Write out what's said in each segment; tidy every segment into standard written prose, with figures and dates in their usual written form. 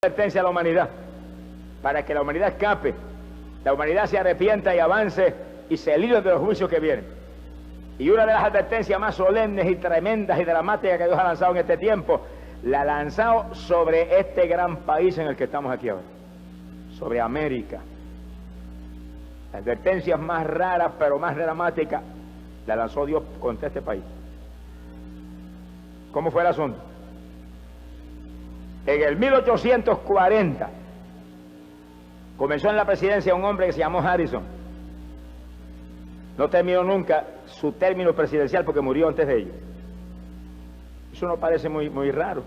advertencia a la humanidad, para que la humanidad escape, la humanidad se arrepienta y avance y se libre de los juicios que vienen. Y una de las advertencias más solemnes y tremendas y dramáticas que Dios ha lanzado en este tiempo, la ha lanzado sobre este gran país en el que estamos aquí ahora, sobre América. Las advertencias más raras pero más dramáticas la lanzó Dios contra este país. ¿Cómo fue el asunto? En el 1840 comenzó en la presidencia un hombre que se llamó Harrison. No terminó nunca su término presidencial porque murió antes de ello. Eso no parece muy raro.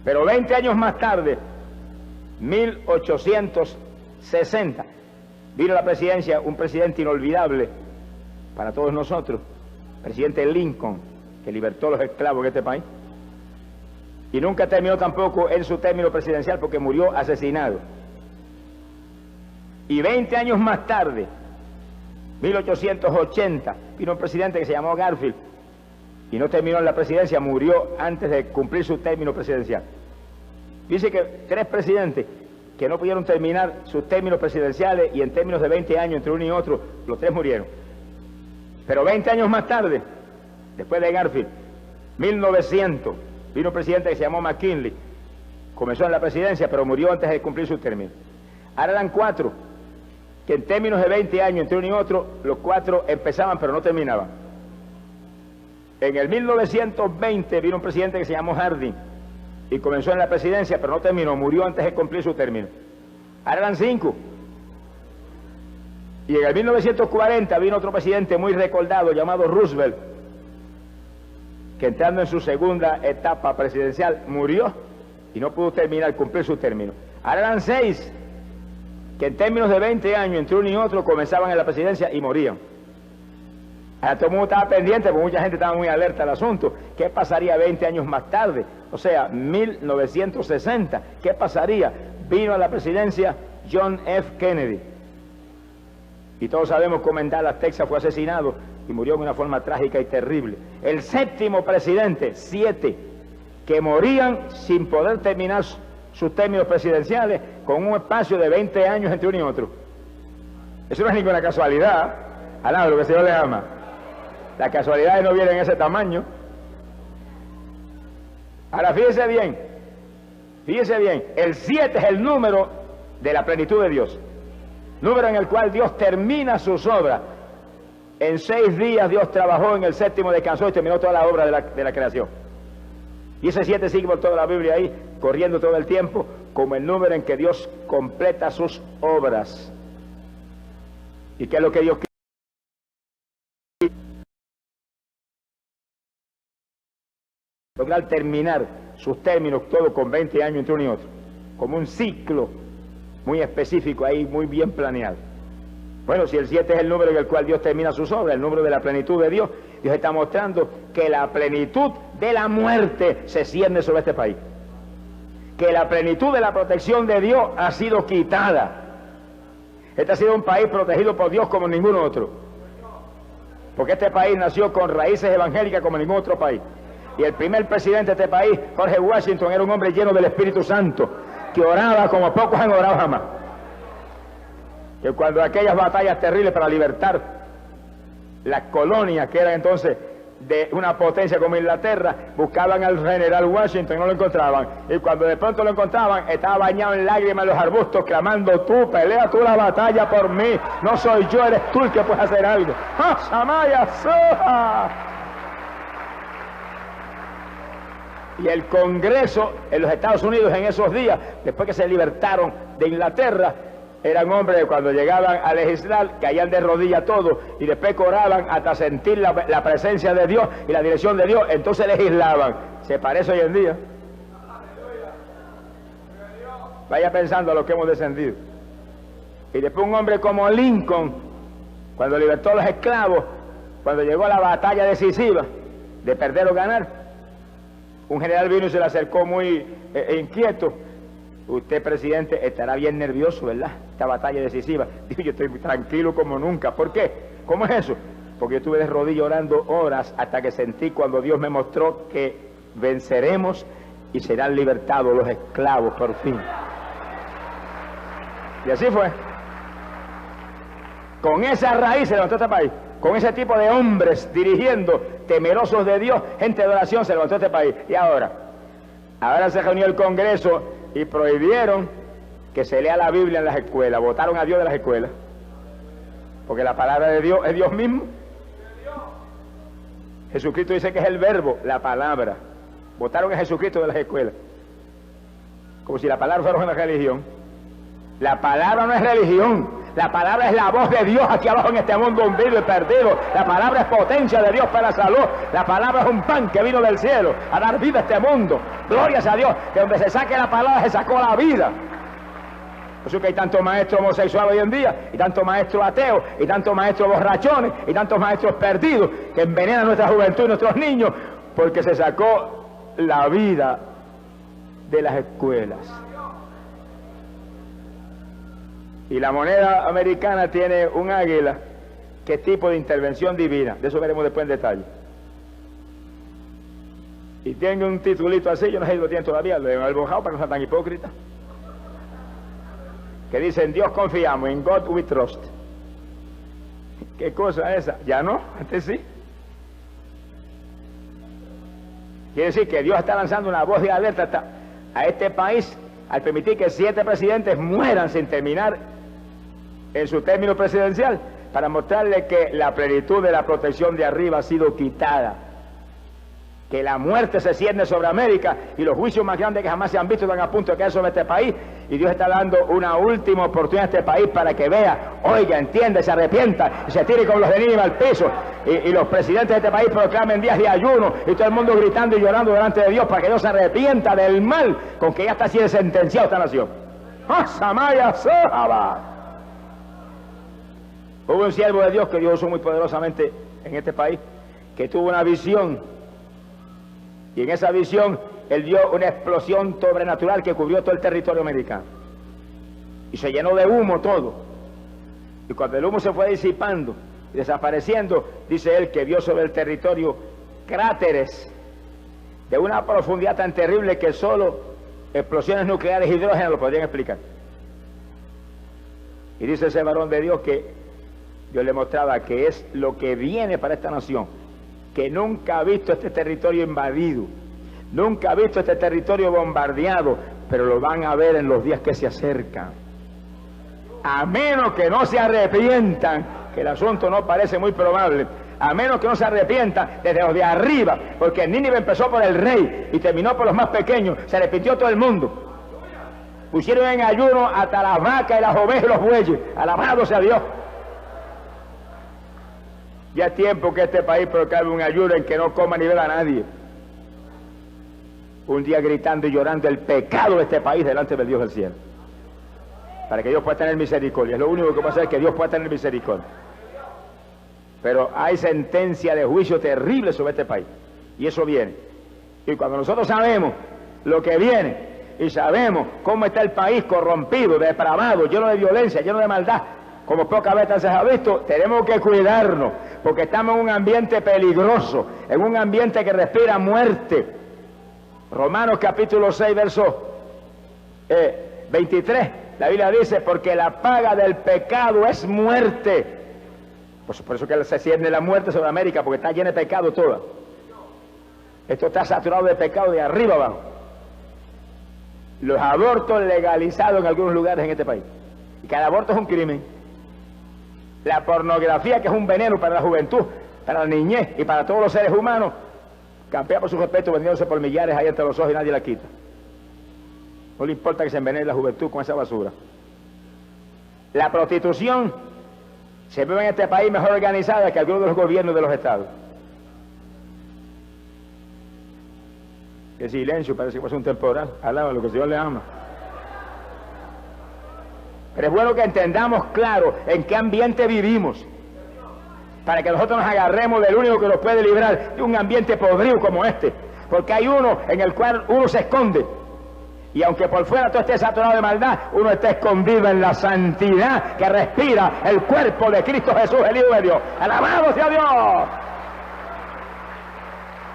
Pero 20 años más tarde, 1860, vino a la presidencia un presidente inolvidable para todos nosotros, presidente Lincoln, que libertó a los esclavos en este país. Y nunca terminó tampoco en su término presidencial porque murió asesinado. Y 20 años más tarde, 1880, vino un presidente que se llamó Garfield y no terminó en la presidencia, murió antes de cumplir su término presidencial. Dice que 3 presidentes que no pudieron terminar sus términos presidenciales y en términos de 20 años entre uno y otro, los 3 murieron. Pero 20 años más tarde, después de Garfield, 1900, vino un presidente que se llamó McKinley, comenzó en la presidencia pero murió antes de cumplir su término. Ahora eran 4, que en términos de 20 años entre uno y otro, los 4 empezaban pero no terminaban. En el 1920 vino un presidente que se llamó Harding y comenzó en la presidencia pero no terminó, murió antes de cumplir su término. Ahora eran 5. Y en el 1940 vino otro presidente muy recordado llamado Roosevelt, que entrando en su segunda etapa presidencial murió y no pudo terminar, cumplir su término. Ahora eran 6, que en términos de 20 años entre uno y otro comenzaban en la presidencia y morían. Ahora todo el mundo estaba pendiente, porque mucha gente estaba muy alerta al asunto. ¿Qué pasaría 20 años más tarde? O sea, 1960. ¿Qué pasaría? Vino a la presidencia John F. Kennedy. Y todos sabemos cómo en Dallas, Texas, fue asesinado y murió de una forma trágica y terrible. El 7º presidente, 7, que morían sin poder terminar sus términos presidenciales con un espacio de 20 años entre uno y otro. Eso no es ninguna casualidad, al lado de lo que el Señor le ama. Las casualidades no vienen en ese tamaño. Ahora fíjese bien, el 7 es el número de la plenitud de Dios, número en el cual Dios termina sus obras. En 6 días Dios trabajó, en el 7º descansó y terminó toda la obra de la creación. Y ese 7 sigue por toda la Biblia ahí, corriendo todo el tiempo, como el número en que Dios completa sus obras. ¿Y qué es lo que Dios quiere? Lograr terminar sus términos todo con 20 años entre uno y otro, como un ciclo muy específico ahí, muy bien planeado. Bueno, si el 7 es el número en el cual Dios termina sus obras, el número de la plenitud de Dios, Dios está mostrando que la plenitud de la muerte se cierne sobre este país, que la plenitud de la protección de Dios ha sido quitada. Este ha sido un país protegido por Dios como ningún otro, porque este país nació con raíces evangélicas como ningún otro país. Y el primer presidente de este país, George Washington, era un hombre lleno del Espíritu Santo, que oraba como pocos han orado jamás. Que cuando aquellas batallas terribles para libertar las colonias, que eran entonces de una potencia como Inglaterra, buscaban al general Washington y no lo encontraban. Y cuando de pronto lo encontraban, estaba bañado en lágrimas en los arbustos, clamando: tú, pelea tú la batalla por mí, no soy yo, eres tú el que puedes hacer algo. ¡Ah, Samaya, Soja! Y el Congreso en los Estados Unidos en esos días, después que se libertaron de Inglaterra, eran hombres que cuando llegaban a legislar caían de rodillas todos y después oraban hasta sentir la presencia de Dios y la dirección de Dios, entonces legislaban. ¿Se parece hoy en día? Vaya pensando a lo que hemos descendido. Y después un hombre como Lincoln, cuando libertó a los esclavos, cuando llegó a la batalla decisiva de perder o ganar, un general vino y se le acercó muy inquieto. Usted, presidente, estará bien nervioso, ¿verdad? Esta batalla decisiva. Dijo: yo estoy tranquilo como nunca. ¿Por qué? ¿Cómo es eso? Porque yo estuve de rodillas orando horas hasta que sentí, cuando Dios me mostró que venceremos y serán libertados los esclavos por fin. Y así fue. Con esa raíz se levantó este país, con ese tipo de hombres dirigiendo, temerosos de Dios, gente de oración, se levantó este país. Y ahora se reunió el Congreso y prohibieron que se lea la Biblia en las escuelas, votaron a Dios de las escuelas, porque la palabra de Dios es Dios mismo. Jesucristo dice que es el verbo, la palabra. Votaron a Jesucristo de las escuelas, como si la palabra fuera una religión. La palabra no es religión, la palabra es la voz de Dios aquí abajo en este mundo hundido y perdido. La palabra es potencia de Dios para la salud. La palabra es un pan que vino del cielo a dar vida a este mundo. Glorias a Dios, que donde se saque la palabra se sacó la vida. Por eso que hay tantos maestros homosexuales hoy en día, y tantos maestros ateos, y tantos maestros borrachones, y tantos maestros perdidos, que envenenan nuestra juventud y nuestros niños, porque se sacó la vida de las escuelas. Y la moneda americana tiene un águila, que es tipo de intervención divina. De eso veremos después en detalle. Y tiene un titulito así, yo no sé si lo tienen todavía, lo he albojado para que no sea tan hipócrita, que dice: en Dios confiamos, in God we trust. ¿Qué cosa es esa? Ya no, antes sí. Quiere decir que Dios está lanzando una voz de alerta a este país al permitir que 7 presidentes mueran sin terminar en su término presidencial, para mostrarle que la plenitud de la protección de arriba ha sido quitada, que la muerte se cierne sobre América y los juicios más grandes que jamás se han visto están a punto de caer sobre este país, y Dios está dando una última oportunidad a este país para que vea, oiga, entienda, se arrepienta y se tire como los de Nínive al piso, y los presidentes de este país proclamen días de ayuno y todo el mundo gritando y llorando delante de Dios para que Dios se arrepienta del mal con que ya está siendo sentenciado esta nación. ¡Oh, Samaya Sahaba! Hubo un siervo de Dios que Dios usó muy poderosamente en este país, que tuvo una visión, y en esa visión él dio una explosión sobrenatural que cubrió todo el territorio americano, y se llenó de humo todo, y cuando el humo se fue disipando y desapareciendo, dice él que vio sobre el territorio cráteres de una profundidad tan terrible que solo explosiones nucleares de hidrógeno lo podrían explicar. Y dice ese varón de Dios que Dios le mostraba que es lo que viene para esta nación, que nunca ha visto este territorio invadido, nunca ha visto este territorio bombardeado, pero lo van a ver en los días que se acercan. A menos que no se arrepientan, que el asunto no parece muy probable, a menos que no se arrepientan desde los de arriba, porque Nínive empezó por el rey y terminó por los más pequeños, se arrepintió todo el mundo. Pusieron en ayuno hasta las vacas y las ovejas y los bueyes, alabado sea Dios. Ya es tiempo que este país proclame un ayuno en que no coma ni beba a nadie. Un día gritando y llorando el pecado de este país delante del Dios del cielo, para que Dios pueda tener misericordia. Es lo único que pasa, es que Dios pueda tener misericordia. Pero hay sentencia de juicio terrible sobre este país, y eso viene. Y cuando nosotros sabemos lo que viene, y sabemos cómo está el país corrompido, depravado, lleno de violencia, lleno de maldad, como pocas veces se ha visto, tenemos que cuidarnos, porque estamos en un ambiente peligroso, en un ambiente que respira muerte. Romanos capítulo 6, verso 23, la Biblia dice: porque la paga del pecado es muerte. Pues por eso que se cierne la muerte sobre América, porque está llena de pecado toda. Esto está saturado de pecado de arriba abajo. Los abortos legalizados en algunos lugares en este país, y cada aborto es un crimen. La pornografía, que es un veneno para la juventud, para la niñez y para todos los seres humanos, campea por su respeto vendiéndose por millares ahí entre los ojos y nadie la quita. No le importa que se envenene la juventud con esa basura. La prostitución se ve en este país mejor organizada que algunos de los gobiernos de los estados. Qué silencio, parece que pasa un temporal. Alaba lo que el Señor le ama. Pero es bueno que entendamos claro en qué ambiente vivimos, para que nosotros nos agarremos del único que nos puede librar de un ambiente podrido como este, porque hay uno en el cual uno se esconde, y aunque por fuera todo esté saturado de maldad, uno está escondido en la santidad que respira el cuerpo de Cristo Jesús, el Hijo de Dios. ¡Alabado sea Dios!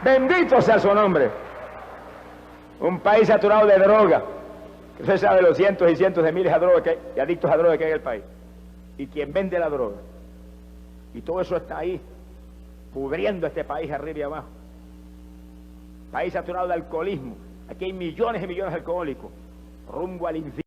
Bendito sea su nombre. Un país saturado de droga. Usted sabe los cientos y cientos de miles de drogas de adictos a drogas que hay en el país. Y quien vende la droga. Y todo eso está ahí, pudriendo este país arriba y abajo. País saturado de alcoholismo. Aquí hay millones y millones de alcohólicos, rumbo al infierno.